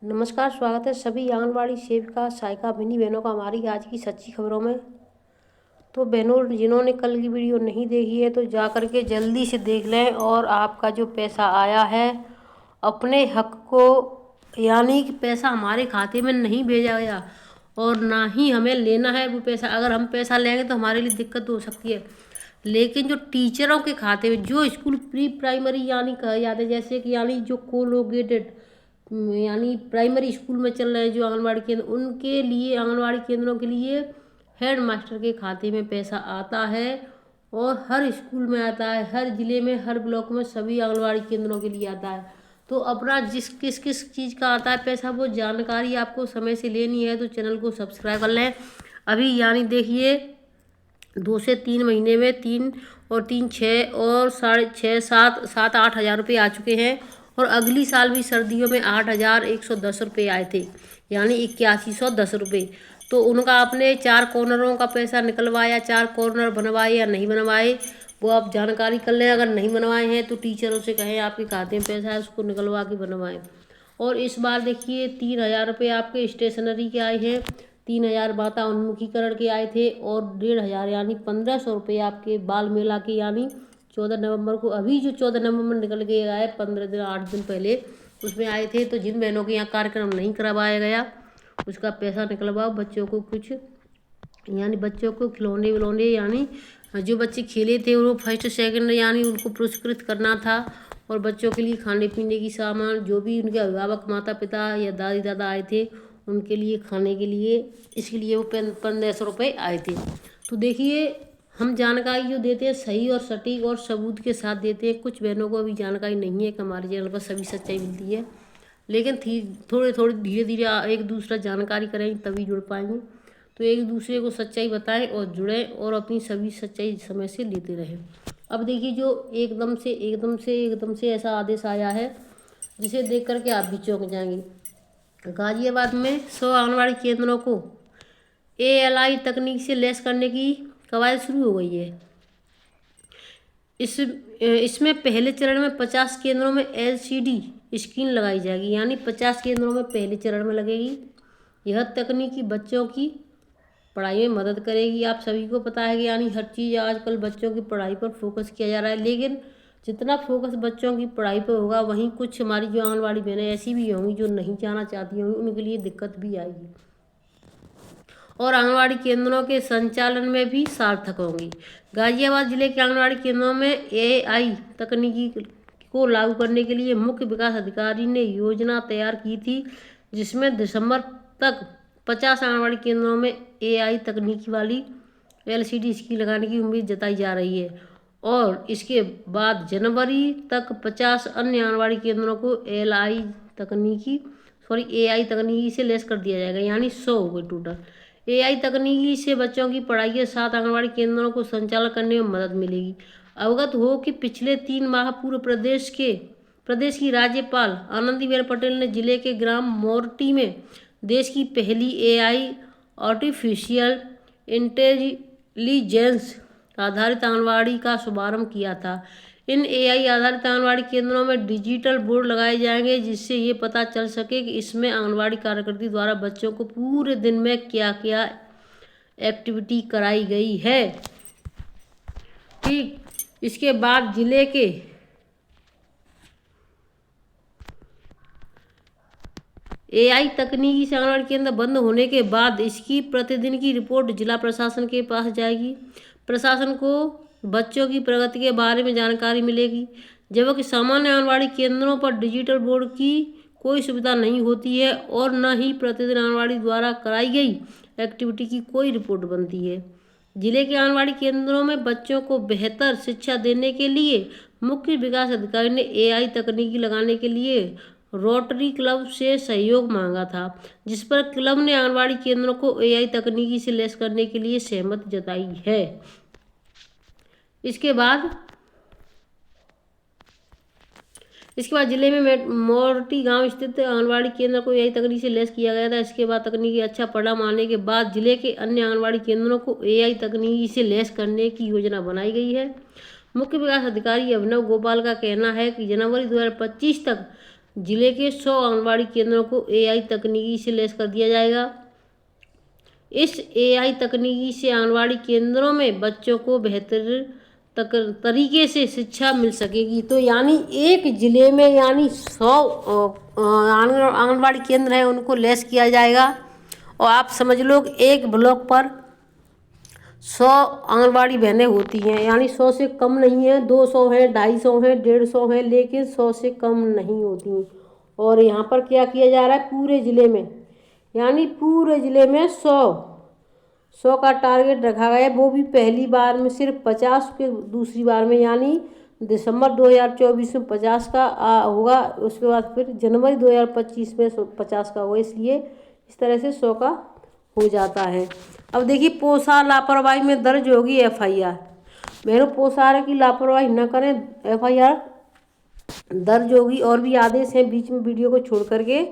नमस्कार, स्वागत है सभी आंगनबाड़ी सेविका, सहायिका, भगिनी बहनों का हमारी आज की सच्ची खबरों में। तो बहनों, जिन्होंने कल की वीडियो नहीं देखी है तो जा कर के जल्दी से देख लें और आपका जो पैसा आया है अपने हक को, यानी कि पैसा हमारे खाते में नहीं भेजा गया और ना ही हमें लेना है वो पैसा। अगर हम पैसा लेंगे तो हमारे लिए दिक्कत हो सकती है, लेकिन जो टीचरों के खाते में जो स्कूल प्री प्राइमरी यानी कहा जाता है, जैसे कि यानी जो कोलोकेटेड यानी प्राइमरी स्कूल में चल रहे हैं जो आंगनबाड़ी केंद्र, उनके लिए आंगनबाड़ी केंद्रों के लिए हेड मास्टर के खाते में पैसा आता है और हर स्कूल में आता है, हर ज़िले में, हर ब्लॉक में, सभी आंगनबाड़ी केंद्रों के लिए आता है। तो अपना जिस किस किस चीज़ का आता है पैसा वो जानकारी आपको समय से लेनी है तो चैनल को सब्सक्राइब कर लें अभी। यानी देखिए 2 से 3 महीने में 3 और 3 6 और 6.5 7 7 8 हज़ार रुपये आ चुके हैं और अगली साल भी सर्दियों में 8,110 रुपये आए थे, यानी 8110 रुपये। तो उनका आपने 4 कॉर्नरों का पैसा निकलवाया, 4 कॉर्नर बनवाए या नहीं बनवाए वो आप जानकारी कर लें। अगर नहीं बनवाए हैं तो टीचरों से कहें आपके खाते में पैसा है उसको निकलवा के बनवाएं। और इस बार देखिए 3,000 रुपये आपके स्टेशनरी के आए हैं, 3,000 माता उन्मुखीकरण के आए थे और 1,500 यानी 1,500 रुपये आपके बाल मेला के, यानी 14 नवंबर को, अभी जो 14 नवंबर निकल के आए 15 दिन 8 दिन पहले उसमें आए थे। तो जिन बहनों के यहाँ कार्यक्रम नहीं करवाया गया उसका पैसा निकलवाओ। बच्चों को कुछ यानी बच्चों को खिलौने विलौने, यानी जो बच्चे खेले थे वो फर्स्ट सेकंड यानी उनको पुरस्कृत करना था। और बच्चों के लिए खाने पीने की सामान, जो भी उनके अभिभावक माता पिता या दादी दादा आए थे उनके लिए खाने के लिए, इसके लिए वो 1,500 रुपये आए थे। तो देखिए हम जानकारी जो देते हैं सही और सटीक और सबूत के साथ देते हैं। कुछ बहनों को अभी जानकारी नहीं है कि हमारे चैनल पर सभी सच्चाई मिलती है, लेकिन थोड़े थोड़े धीरे धीरे एक दूसरा जानकारी करेंगे तभी जुड़ पाएंगे। तो एक दूसरे को सच्चाई बताएं और जुड़ें और अपनी सभी सच्चाई समय से लेते रहें। अब देखिए जो एकदम से ऐसा आदेश आया है जिसे देख करके आप भी चौंक जाएंगे। गाजियाबाद में 100 आंगनबाड़ी केंद्रों को ALI तकनीक से लैस करने की कवायद शुरू हो गई है। इसमें पहले चरण में 50 केंद्रों में LCD स्क्रीन लगाई जाएगी, यानी 50 केंद्रों में पहले चरण में लगेगी। यह तकनीकी बच्चों की पढ़ाई में मदद करेगी। आप सभी को पता है कि यानी हर चीज़ आजकल बच्चों की पढ़ाई पर फोकस किया जा रहा है, लेकिन जितना फोकस बच्चों की पढ़ाई पर होगा वहीं कुछ हमारी जो आंगनबाड़ी बहनें ऐसी भी होंगी जो नहीं जाना चाहती होंगी, उनके लिए दिक्कत भी आएगी और आंगनबाड़ी केंद्रों के संचालन में भी सार्थक होंगी। गाजियाबाद जिले के आंगनबाड़ी केंद्रों में AI तकनीकी को लागू करने के लिए मुख्य विकास अधिकारी ने योजना तैयार की थी, जिसमें दिसंबर तक 50 आंगनबाड़ी केंद्रों में AI तकनीकी वाली LCD स्क्रीन लगाने की उम्मीद जताई जा रही है और इसके बाद जनवरी तक 50 अन्य आंगनबाड़ी केंद्रों को AI तकनीकी से लैस कर दिया जाएगा, यानी 100 हो गए टोटल। AI तकनीकी से बच्चों की पढ़ाई के साथ आंगनबाड़ी केंद्रों को संचालन करने में मदद मिलेगी। अवगत हो कि पिछले 3 माह पूर्व प्रदेश की राज्यपाल आनंदीबेन पटेल ने जिले के ग्राम मोरटी में देश की पहली AI आर्टिफिशियल इंटेलिजेंस आधारित आंगनबाड़ी का शुभारंभ किया था। इन AI आधारित आंगनबाड़ी केंद्रों में डिजिटल बोर्ड लगाए जाएंगे जिससे ये पता चल सके कि इसमें आंगनबाड़ी कार्यकर्ती द्वारा बच्चों को पूरे दिन में क्या क्या एक्टिविटी कराई गई है। ठीक, इसके बाद जिले के AI तकनीकी से आंगनबाड़ी केंद्र बंद होने के बाद इसकी प्रतिदिन की रिपोर्ट जिला प्रशासन के पास जाएगी। प्रशासन को बच्चों की प्रगति के बारे में जानकारी मिलेगी, जबकि सामान्य आंगनबाड़ी केंद्रों पर डिजिटल बोर्ड की कोई सुविधा नहीं होती है और न ही प्रतिदिन आंगनबाड़ी द्वारा कराई गई एक्टिविटी की कोई रिपोर्ट बनती है। जिले के आंगनबाड़ी केंद्रों में बच्चों को बेहतर शिक्षा देने के लिए मुख्य विकास अधिकारी ने AI तकनीकी लगाने के लिए रोटरी क्लब से सहयोग मांगा था, जिस पर क्लब ने आंगनबाड़ी केंद्रों को AI तकनीकी से लैस करने के लिए सहमति जताई है। इसके बाद जिले में मोरटी गांव स्थित आंगनबाड़ी केंद्र को AI तकनीक से लैस किया गया था। इसके बाद तकनीकी अच्छा परिणाम आने के बाद जिले के अन्य आंगनबाड़ी केंद्रों को AI तकनीकी से लैस करने की योजना बनाई गई है। मुख्य विकास अधिकारी अभिनव गोपाल का कहना है कि जनवरी 2025 तक जिले के 100 आंगनबाड़ी केंद्रों को AI तकनीकी से लैस कर दिया जाएगा। इस AI तकनीकी से आंगनबाड़ी केंद्रों में बच्चों को बेहतर तरीके से शिक्षा मिल सकेगी। तो यानी एक जिले में यानी 100 आंगनबाड़ी केंद्र है, उनको लैस किया जाएगा। और आप समझ लो कि एक ब्लॉक पर 100 आंगनबाड़ी बहनें होती हैं, यानी 100 से कम नहीं है, 200 हैं, 250 हैं, 150 हैं, लेकिन 100 से कम नहीं होती। और यहाँ पर क्या किया जा रहा है, पूरे ज़िले में, यानी पूरे ज़िले में 100 का टारगेट रखा गया है। वो भी पहली बार में सिर्फ 50 के, दूसरी बार में यानी दिसंबर 2024 में 50 का होगा, उसके बाद फिर जनवरी 2025 में 50 का होगा। इसलिए इस तरह से 100 का हो जाता है। अब देखिए, पोषाहार लापरवाही में दर्ज होगी FIR। बहनों, पोषाहार की लापरवाही न करें, FIR दर्ज होगी। और भी आदेश हैं, बीच में वीडियो को छोड़ करके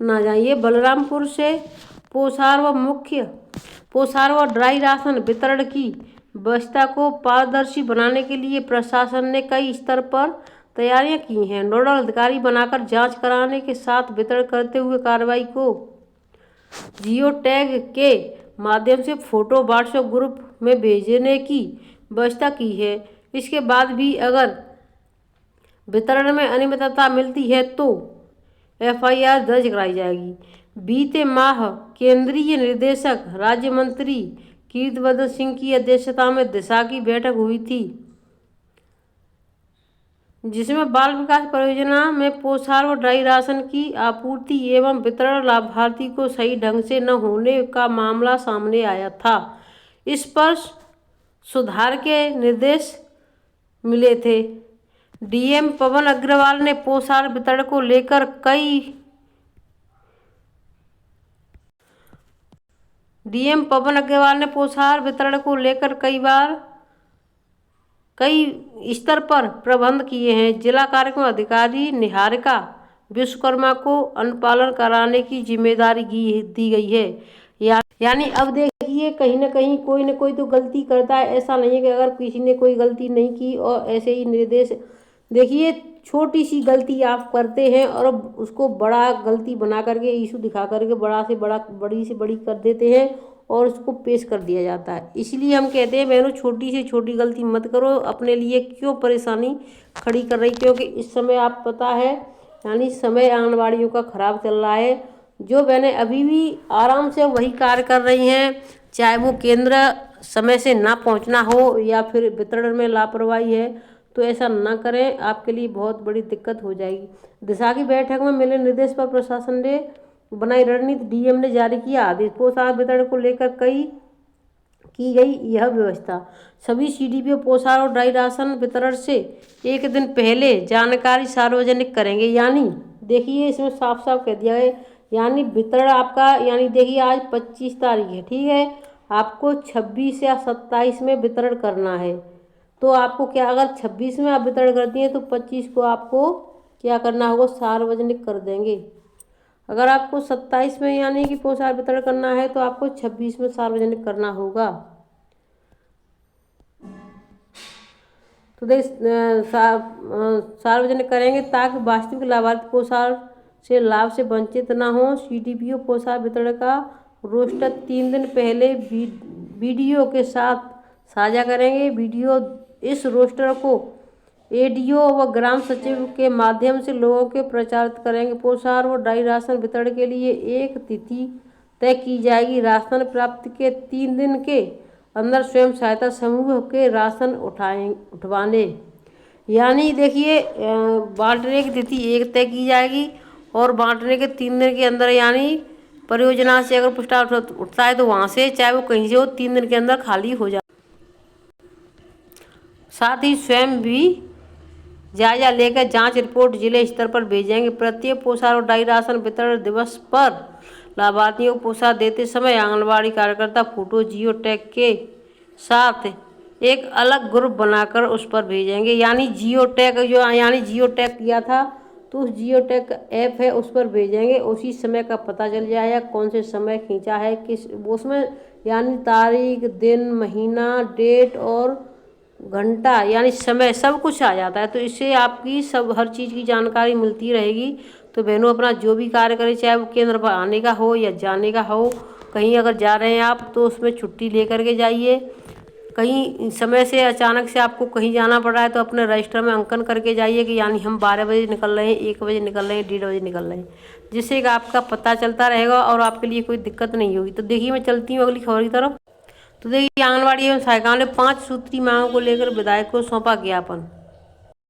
ना जाइए। बलरामपुर से पोषाहार व ड्राई राशन वितरण की व्यवस्था को पारदर्शी बनाने के लिए प्रशासन ने कई स्तर पर तैयारियां की हैं। नोडल अधिकारी बनाकर जांच कराने के साथ वितरण करते हुए कार्रवाई को जियो टैग के माध्यम से फोटो व्हाट्सएप ग्रुप में भेजने की व्यवस्था की है। इसके बाद भी अगर वितरण में अनियमितता मिलती है तो FIR दर्ज कराई जाएगी। बीते माह केंद्रीय निर्देशक राज्य मंत्री कीर्तिवर्धन सिंह की अध्यक्षता में दिशा की बैठक हुई थी, जिसमें बाल विकास परियोजना में पोषाहार व ड्राई राशन की आपूर्ति एवं वितरण लाभार्थी को सही ढंग से न होने का मामला सामने आया था। इस पर सुधार के निर्देश मिले थे। DM पवन अग्रवाल ने पोषाहार वितरण को लेकर कई स्तर पर प्रबंध किए हैं। जिला कार्यक्रम अधिकारी निहारिका विश्वकर्मा को अनुपालन कराने की जिम्मेदारी दी गई है। यानी अब देखिए, कहीं ना कहीं कोई ना कोई तो गलती करता है। ऐसा नहीं है कि अगर किसी ने कोई गलती नहीं की और ऐसे ही निर्देश, देखिए छोटी सी गलती आप करते हैं और अब उसको बड़ा गलती बना करके, इशू दिखा करके बड़ी से बड़ी कर देते हैं और उसको पेश कर दिया जाता है। इसलिए हम कहते हैं बहनों, छोटी से छोटी गलती मत करो। अपने लिए क्यों परेशानी खड़ी कर रही, क्योंकि इस समय आप पता है, यानी समय आंगनबाड़ियों का खराब चल रहा है। जो बहनें अभी भी आराम से वही कार्य कर रही हैं, चाहे वो केंद्र समय से ना पहुंचना हो या फिर वितरण में लापरवाही है, तो ऐसा ना करें, आपके लिए बहुत बड़ी दिक्कत हो जाएगी। दिशा की बैठक में मिले निर्देश पर प्रशासन ने बनाई रणनीति, DM ने जारी किया आदेश। पोषाहार वितरण को लेकर की गई यह व्यवस्था, सभी CDPO पोषाहार और ड्राई राशन वितरण से एक दिन पहले जानकारी सार्वजनिक करेंगे। यानी देखिए, इसमें साफ साफ कह दिया है, यानी वितरण आपका, यानी देखिए आज 25 तारीख है, ठीक है, आपको 26 या 27 में वितरण करना है। तो आपको क्या, अगर 26 में आप वितरण करती हैं तो 25 को आपको क्या करना होगा, सार्वजनिक कर देंगे। अगर आपको 27 में यानी कि पोषाहार वितरण करना है तो आपको 26 में सार्वजनिक करना होगा। तो सार्वजनिक करेंगे ताकि वास्तविक लाभार्थी पोषाहार से लाभ से वंचित न हो। CDPO पोषाहार वितरण का रोस्टर 3 दिन पहले वीडियो के साथ साझा करेंगे। वीडियो इस रोस्टर को ADO व ग्राम सचिव के माध्यम से लोगों के प्रचारित करेंगे। पोषाहार व ड्राई राशन वितरण के लिए एक तिथि तय की जाएगी। राशन प्राप्ति के 3 दिन के अंदर स्वयं सहायता समूह के राशन उठवाने, यानी देखिए बांटने की तिथि एक तय की जाएगी और बांटने के 3 दिन के अंदर, यानी परियोजना से अगर पुष्टार उठता है तो वहाँ से, चाहे वो कहीं से हो, 3 दिन के अंदर खाली हो जाए। साथ ही स्वयं भी जायजा लेकर जांच रिपोर्ट जिले स्तर पर भेजेंगे। प्रत्येक पोषाहार और ड्राई राशन वितरण दिवस पर लाभार्थियों को पोषाहार देते समय आंगनबाड़ी कार्यकर्ता फोटो जियो टैग के साथ एक अलग ग्रुप बनाकर उस पर भेजेंगे। यानी जियो टैग किया था तो उस जियो टैग ऐप है, उस पर भेजेंगे। उसी समय का पता चल जाएगा कौन से समय खींचा है, किस उसमें, यानी तारीख, दिन, महीना, डेट और घंटा, यानी समय, सब कुछ आ जाता है। तो इससे आपकी हर चीज़ की जानकारी मिलती रहेगी। तो बहनों अपना जो भी कार्य करें, चाहे वो केंद्र पर आने का हो या जाने का हो, कहीं अगर जा रहे हैं आप तो उसमें छुट्टी ले करके जाइए। कहीं समय से अचानक से आपको कहीं जाना पड़ रहा है तो अपने रजिस्टर में अंकन करके जाइए कि यानी हम 12 बजे निकल रहे हैं, 1 बजे निकल रहे हैं, 1:30 बजे निकल रहे हैं, जिससे कि आपका पता चलता रहेगा और आपके लिए कोई दिक्कत नहीं होगी। तो देखिए मैं चलती हूँ अगली खबर की तरफ। तो देखिए आंगनबाड़ी एवं सहायिकाओं ने 5 सूत्री मांगों को लेकर विधायक को सौंपा ज्ञापन।